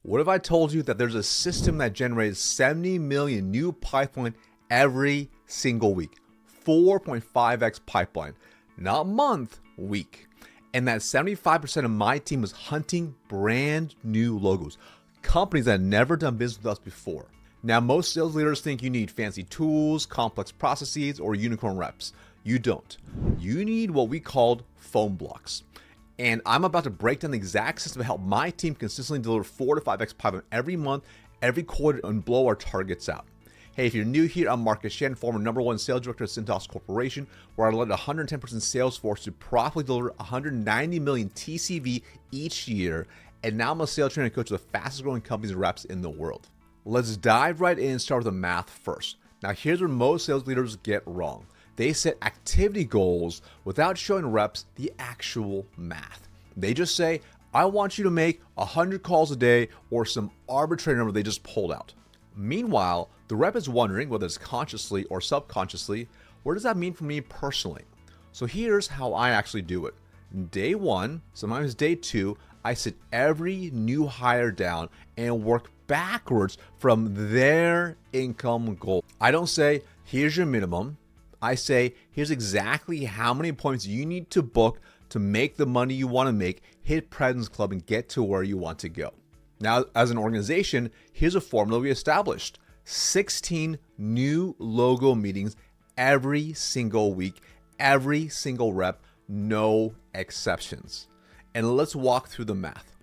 What if I told you that there's a system that generates 70 million new pipeline every single week? 4.5x pipeline, not month, week. And that 75% of my team was hunting brand new logos, companies that had never done business with us before. Now, most sales leaders think you need fancy tools, complex processes, or unicorn reps. You don't. You need what we called phone blocks. And I'm about to break down the exact system to help my team consistently deliver 4 to 5x pipeline every month, every quarter, and blow our targets out. Hey, if you're new here, I'm Recession, former #1 sales director at Cintas Corporation, where I led a 110% sales force to profitably deliver 190 million TCV each year. And now I'm a sales trainer and coach of the fastest growing companies and reps in the world. Let's dive right in and start with the math first. Now, here's where most sales leaders get wrong. They set activity goals without showing reps the actual math. They just say, I want you to make 100 calls a day, or some arbitrary number they just pulled out. Meanwhile, the rep is wondering, whether it's consciously or subconsciously, what does that mean for me personally? So here's how I actually do it. Day 1, sometimes day 2, I sit every new hire down and work backwards from their income goal. I don't say, here's your minimum. I say, here's exactly how many appointments you need to book to make the money you want to make, hit President's Club, and get to where you want to go. Now, as an organization, here's a formula we established. 16 new logo meetings every single week, every single rep, no exceptions. And let's walk through the math.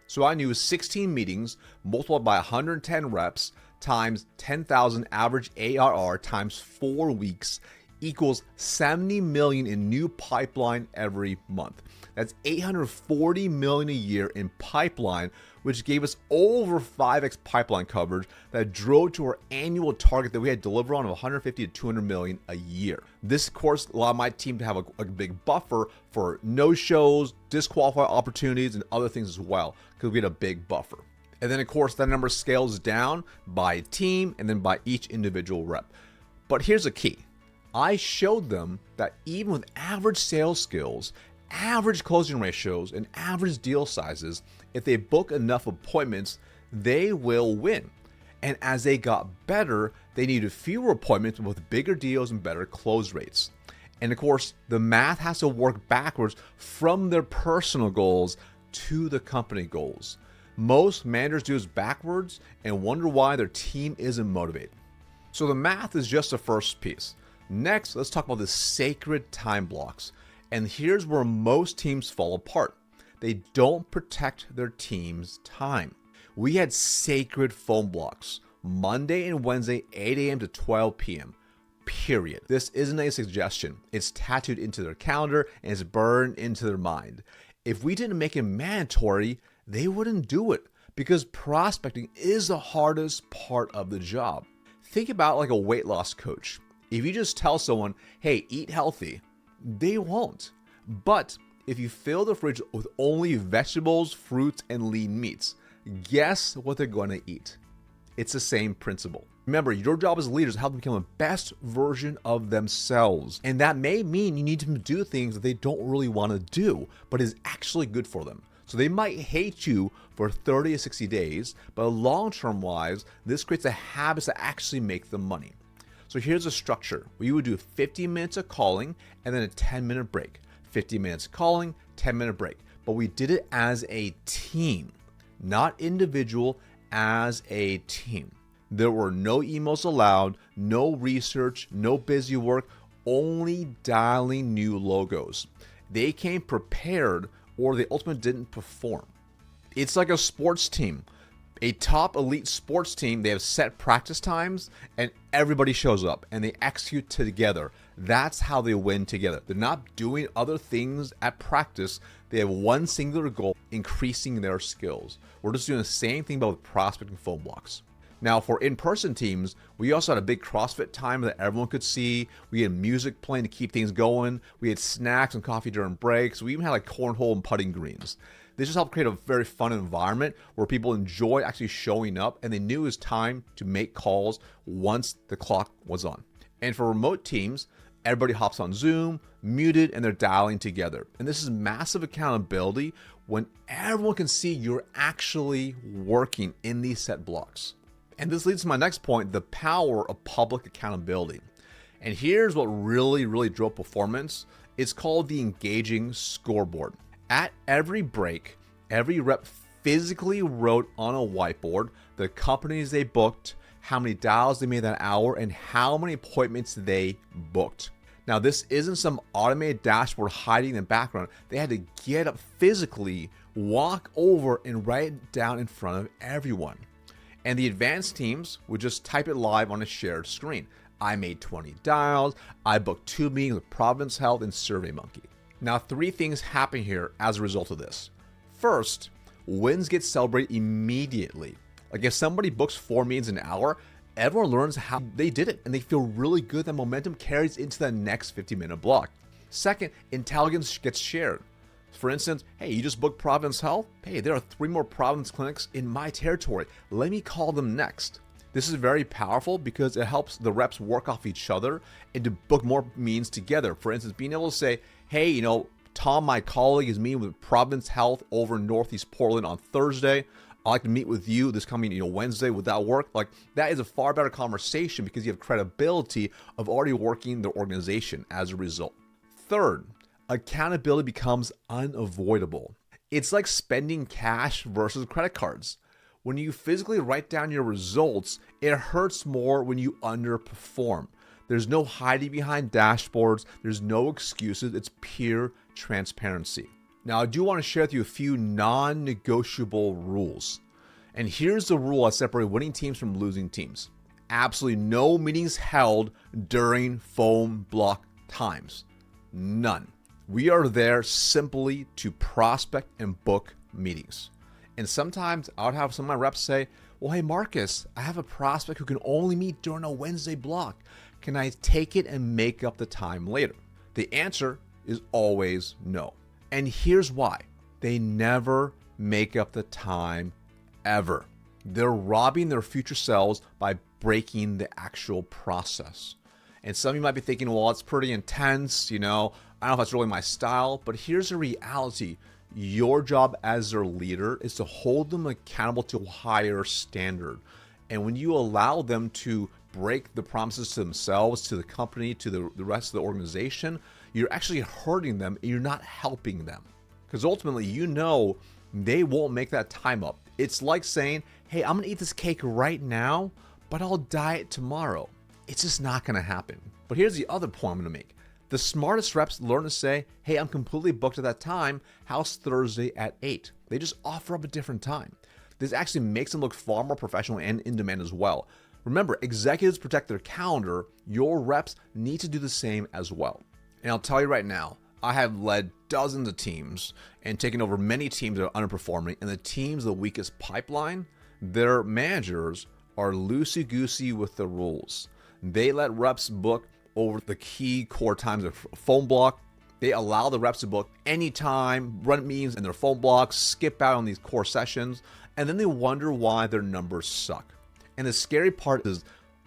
So I knew 16 meetings multiplied by 110 reps times 10,000 average ARR times 4 weeks equals 70 million in new pipeline every month. That's 840 million a year in pipeline, which gave us over 5x pipeline coverage that drove to our annual target that we had to deliver on of 150 to 200 million a year. This, of course, allowed my team to have a big buffer for no-shows, disqualified opportunities, and other things as well, because we had a big buffer. And then, of course, that number scales down by team and then by each individual rep. But here's the key. I showed them that even with average sales skills, average closing ratios, and average deal sizes, if they book enough appointments, they will win. And as they got better, they needed fewer appointments with bigger deals and better close rates. And of course, the math has to work backwards from their personal goals to the company goals. Most managers do this backwards and wonder why their team isn't motivated. So the math is just the first piece. Next, let's talk about the sacred time blocks. And here's where most teams fall apart. They don't protect their team's time. We had sacred phone blocks, Monday and Wednesday, 8 a.m. to 12 p.m. Period. This isn't a suggestion. It's tattooed into their calendar and it's burned into their mind. If we didn't make it mandatory, they wouldn't do it, because prospecting is the hardest part of the job. Think about like a weight loss coach. If you just tell someone, hey, eat healthy, they won't. But if you fill the fridge with only vegetables, fruits, and lean meats, guess what they're going to eat? It's the same principle. Remember, your job as a leader is to help them become the best version of themselves. And that may mean you need them to do things that they don't really want to do, but is actually good for them. So they might hate you for 30 to 60 days, but long-term wise, this creates a habit that actually make them money. So here's a structure. We would do 50 minutes of calling and then a 10-minute break. 50 minutes calling, 10-minute break. But we did it as a team, not individual, as a team. There were no emails allowed, no research, no busy work, only dialing new logos. They came prepared or they ultimately didn't perform. It's like a sports team. A top elite sports team, they have set practice times and everybody shows up and they execute together. That's how they win together. They're not doing other things at practice. They have one singular goal, increasing their skills. We're just doing the same thing but with prospecting phone blocks. Now for in-person teams, we also had a big CrossFit time that everyone could see. We had music playing to keep things going. We had snacks and coffee during breaks. We even had like cornhole and putting greens. This just helped create a very fun environment where people enjoy actually showing up and they knew it was time to make calls once the clock was on. And for remote teams, Everybody hops on Zoom, muted, and they're dialing together. And this is massive accountability when everyone can see you're actually working in these set blocks. And this leads to my next point, the power of public accountability. And here's what really drove performance. It's called the engaging scoreboard. At every break, every rep physically wrote on a whiteboard the companies they booked, how many dials they made that hour, and how many appointments they booked. Now, this isn't some automated dashboard hiding in the background. They had to get up physically, walk over, and write it down in front of everyone. And the advanced teams would just type it live on a shared screen. I made 20 dials, I booked 2 meetings with Providence Health and SurveyMonkey. Now, 3 things happen here as a result of this. First, wins get celebrated immediately. Like if somebody books 4 meetings an hour, everyone learns how they did it and they feel really good. That momentum carries into the next 50-minute block. Second, intelligence gets shared. For instance, hey, you just booked Providence Health? Hey, there are 3 more Providence clinics in my territory. Let me call them next. This is very powerful because it helps the reps work off each other and to book more meetings together. For instance, being able to say, hey, Tom, my colleague, is meeting with Providence Health over in Northeast Portland on Thursday. I'd like to meet with you this coming Wednesday. Would that work? Like, that is a far better conversation because you have credibility of already working the organization as a result. Third, accountability becomes unavoidable. It's like spending cash versus credit cards. When you physically write down your results, it hurts more when you underperform. There's no hiding behind dashboards. There's no excuses. It's pure transparency. Now, I do want to share with you a few non-negotiable rules. And here's the rule that separates winning teams from losing teams. Absolutely no meetings held during phone block times. None. We are there simply to prospect and book meetings. And sometimes I would have some of my reps say, well, hey, Marcus, I have a prospect who can only meet during a Wednesday block. Can I take it and make up the time later? The answer is always no. And here's why. They never make up the time ever. They're robbing their future selves by breaking the actual process. And some of you might be thinking, well, it's pretty intense, I don't know if that's really my style, but here's the reality. Your job as their leader is to hold them accountable to a higher standard. And when you allow them to break the promises to themselves, to the company, to the rest of the organization, you're actually hurting them and you're not helping them. Because ultimately, they won't make that time up. It's like saying, hey, I'm gonna eat this cake right now, but I'll diet tomorrow. It's just not gonna happen. But here's the other point I'm gonna make. The smartest reps learn to say, hey, I'm completely booked at that time. How's Thursday at 8? They just offer up a different time. This actually makes them look far more professional and in demand as well. Remember, executives protect their calendar. Your reps need to do the same as well. And I'll tell you right now, I have led dozens of teams and taken over many teams that are underperforming, and the teams the weakest pipeline, their managers are loosey-goosey with the rules. They let reps book over the key core times of phone block. They allow the reps to book anytime, run meetings in their phone blocks, skip out on these core sessions, and then they wonder why their numbers suck. And the scary part is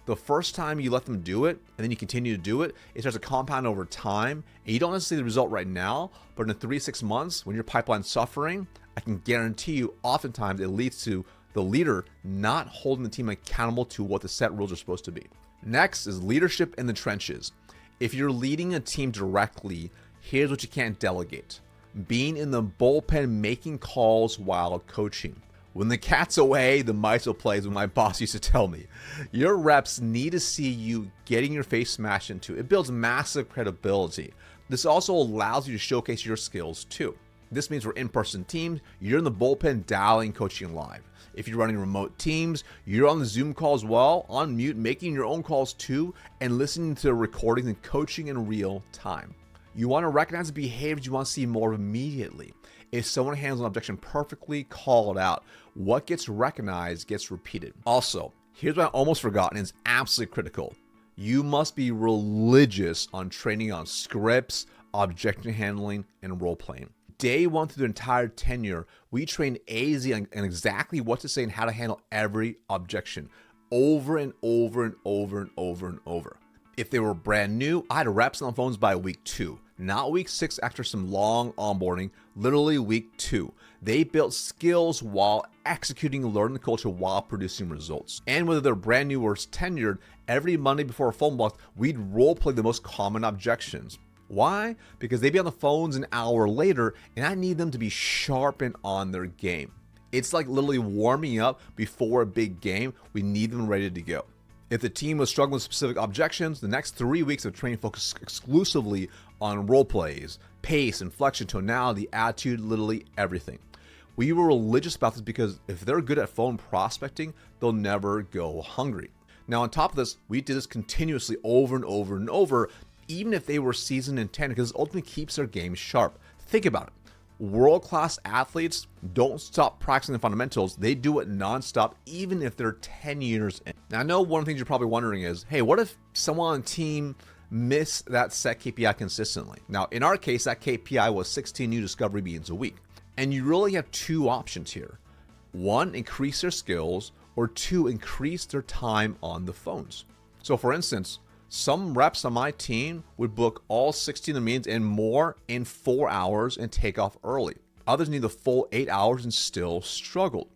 the first time you let them do it, and then you continue to do it, it starts to compound over time, and you don't necessarily see the result right now, but in 3 to 6 months, when your pipeline's suffering, I can guarantee you, oftentimes it leads to the leader not holding the team accountable to what the set rules are supposed to be. Next is leadership in the trenches. If you're leading a team directly, here's what you can't delegate. Being in the bullpen, making calls while coaching. When the cat's away, the mice will play, is what my boss used to tell me. Your reps need to see you getting your face smashed into. It builds massive credibility. This also allows you to showcase your skills too. This means for in-person teams, you're in the bullpen dialing, coaching live. If you're running remote teams, you're on the Zoom call as well, on mute, making your own calls too, and listening to recordings and coaching in real time. You want to recognize the behaviors you want to see more immediately. If someone handles an objection perfectly, call it out. What gets recognized gets repeated. Also, here's what I almost forgot, and it's absolutely critical. You must be religious on training on scripts, objection handling, and role playing. Day one through the entire tenure, we trained AZ on exactly what to say and how to handle every objection over and over and over and over and over. If they were brand new, I had reps on the phones by week 2, not week 6 after some long onboarding, literally week 2. They built skills while executing, learning the culture while producing results. And whether they're brand new or tenured, every Monday before a phone block, we'd role play the most common objections. Why? Because they'd be on the phones an hour later, and I need them to be sharp and on their game. It's like literally warming up before a big game. We need them ready to go. If the team was struggling with specific objections, the next 3 weeks of training focused exclusively on role plays, pace, inflection, tonality, attitude, literally everything. We were religious about this because if they're good at phone prospecting, they'll never go hungry. Now, on top of this, we did this continuously over and over and over, even if they were seasoned and tenured, because it ultimately keeps their game sharp. Think about it. World-class athletes don't stop practicing the fundamentals. They do it nonstop, even if they're 10 years in. Now, I know one of the things you're probably wondering is, hey, what if someone on the team missed that set KPI consistently? Now, in our case, that KPI was 16 new discovery meetings a week. And you really have 2 options here. 1, increase their skills, or 2, increase their time on the phones. So for instance, some reps on my team would book all 16 of the meetings and more in 4 hours and take off early. Others need the full 8 hours and still struggled.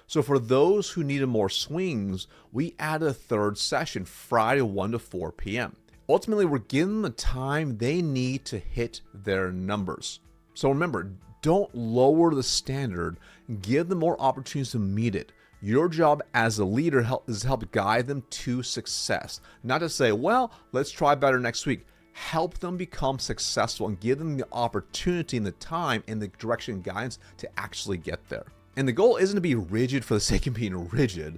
So for those who needed more swings, we added a 3rd session, Friday 1 to 4 p.m. Ultimately, we're giving them the time they need to hit their numbers. So remember, don't lower the standard, give them more opportunities to meet it. Your job as a leader is to help guide them to success. Not to say, well, let's try better next week. Help them become successful and give them the opportunity and the time and the direction and guidance to actually get there. And the goal isn't to be rigid for the sake of being rigid.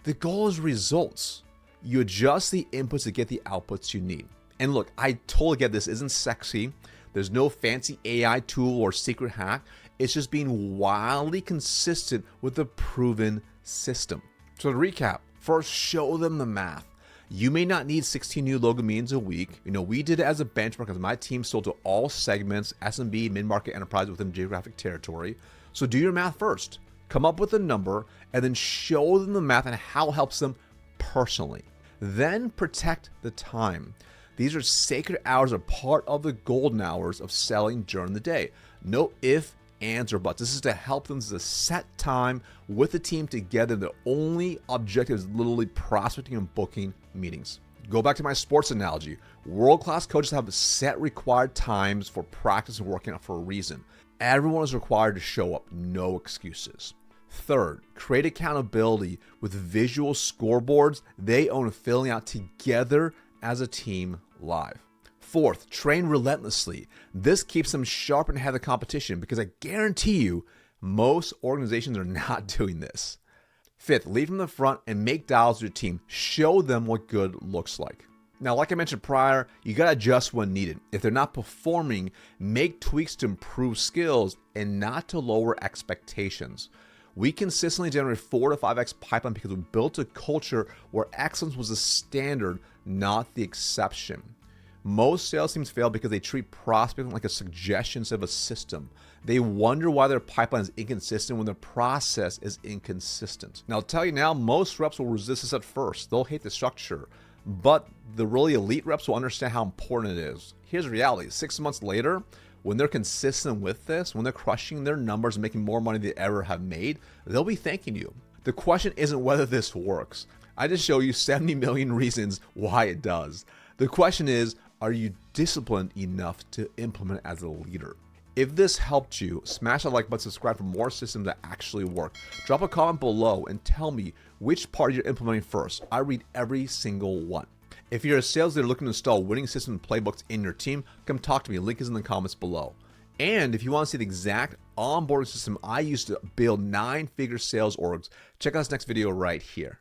The goal is results. You adjust the inputs to get the outputs you need. And look, I totally get this isn't sexy. There's no fancy AI tool or secret hack. It's just being wildly consistent with a proven system. So to recap, first, show them the math. You may not need 16 new logo meetings a week. We did it as a benchmark because my team sold to all segments, SMB, mid-market, enterprise within geographic territory. So do your math first. Come up with a number and then show them the math and how it helps them personally. Then protect the time. These are sacred hours, are part of the golden hours of selling during the day. No if, ands, or buts. This is to help them to set time with the team together. The only objective is literally prospecting and booking meetings. Go back to my sports analogy. World-class coaches have set required times for practice and working out for a reason. Everyone is required to show up, no excuses. Third, create accountability with visual scoreboards they own filling out together as a team live. Fourth, train relentlessly. This keeps them sharp and ahead of the competition because I guarantee you most organizations are not doing this. Fifth, lead from the front and make dials with your team. Show them what good looks like. Now, like I mentioned prior, you got to adjust when needed. If they're not performing, make tweaks to improve skills and not to lower expectations. We consistently generate 4 to 5x pipeline because we built a culture where excellence was the standard, not the exception. Most sales teams fail because they treat prospecting like a suggestion instead of a system. They wonder why their pipeline is inconsistent when their process is inconsistent. Now, I'll tell you now, most reps will resist this at first. They'll hate the structure, but the really elite reps will understand how important it is. Here's the reality. 6 months later, when they're consistent with this, when they're crushing their numbers and making more money than they ever have made, they'll be thanking you. The question isn't whether this works. I just show you 70 million reasons why it does. The question is, are you disciplined enough to implement as a leader? If this helped you, smash that like button, subscribe for more systems that actually work. Drop a comment below and tell me which part you're implementing first. I read every single one. If you're a sales leader looking to install winning system playbooks in your team, come talk to me. Link is in the comments below. And if you want to see the exact onboarding system I used to build 9-figure sales orgs, check out this next video right here.